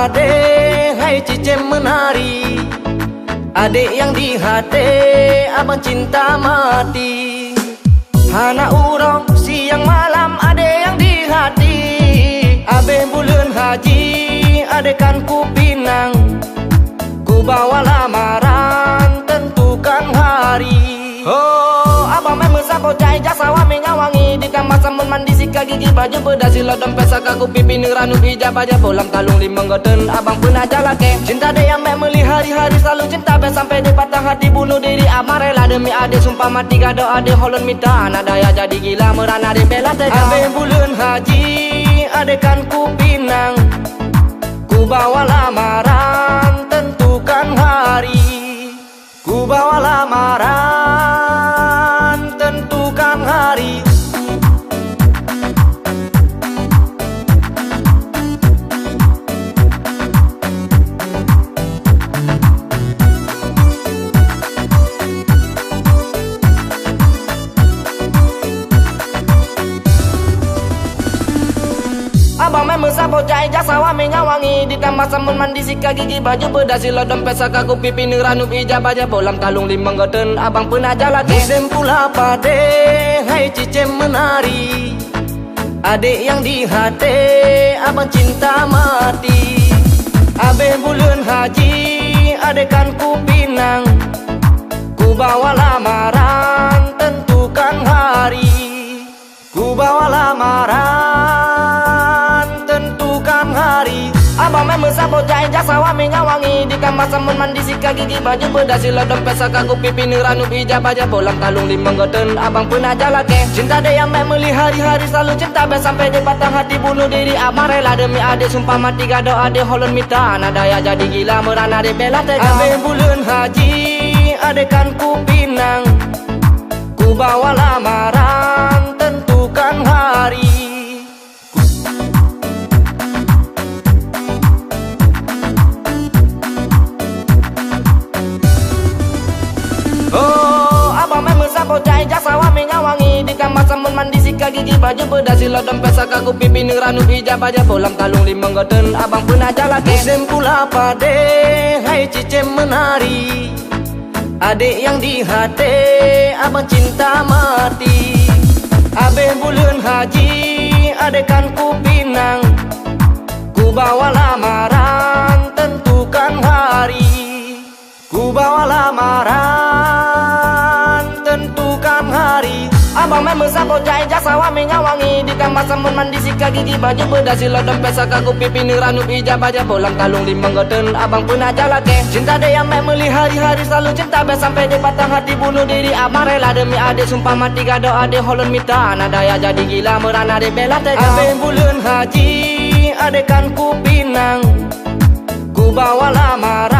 pade, hai cicem menari. Adik yang di hati, abang cinta mati. Anak urang siang malam, adik yang di hati. Abe bulan haji, adekan ku pinang. Ku bawa lamaran, tentukan hari. Oh, abang memang sako cai jasa wami ngawangi. Di kamar samun mandi sika gigi baju bedasi lo dompet saka ku pipi neranu hijab aja bolam talung limang goten. Abang pernah jalake cinta dia yang memeli hari-hari selalu cinta be sampai di patah hati bunuh diri. Abang rela demi adik sumpah mati gado adik holon minta anak daya jadi gila merana adik bela tega. Abe bulan haji, adekan ku pinang. Ku bawa lamaran, tentukan hari. Ku bawa lamaran, tentukan hari. Abang memang sapo cai jasa wami ngawangi. Di kamar samun mandi sika gigi baju bedasi lo dompet saka ku pipi neranu hijab aja bolam talung limang goten. Abang pernah jalake musim pula pade, hai cicem menari. Adik yang di hati, abang cinta mati. Abe bulan haji, adekan ku pinang. Ku bawa lamaran, tentukan hari. Ku bawa lamaran, tentukan hari. Abang memang sapo cai jasa wami ngawangi. Di kamar samun mandi sika gigi baju bedasi lo dompet saka ku pipi neranu hijab aja bolam talung limang goten. Abang pernah jalake cinta dia yang memeli hari-hari selalu cinta be sampai di patah hati bunuh diri. Abang rela demi adik sumpah mati gado adik holon minta anak daya jadi gila merana adik bela tega. Abe bulan haji, adekan ku pinang. Ku bawa lamaran, tentukan hari. Oh, abang memang sapo cai jasa wami ngawangi. Di kamar samun mandi sika gigi baju bedasi lo dompet saka ku pipi neranu hijab aja bolam talung limang goten. Abang pernah jalake musim pula pade, hai cicem menari. Adik yang di hati, abang cinta mati. Abe bulan haji, adekan ku pinang. Ku bawa lamaran, tentukan hari. Ku bawa lamaran, tentukan hari. Abang memang sapo cai jasa wami ngawangi. Di kamar samun mandi sika gigi baju bedasi lo dompet saka ku pipi neranu hijab aja bolam talung limang goten. Abang pernah jalake cinta dia yang memeli hari-hari selalu cinta be sampai di patah hati bunuh diri. Abang rela demi adik sumpah mati gado adik holon minta anak daya jadi gila merana adik bela tega. Abe bulan haji, adekan ku pinang. Ku bawa lamaran,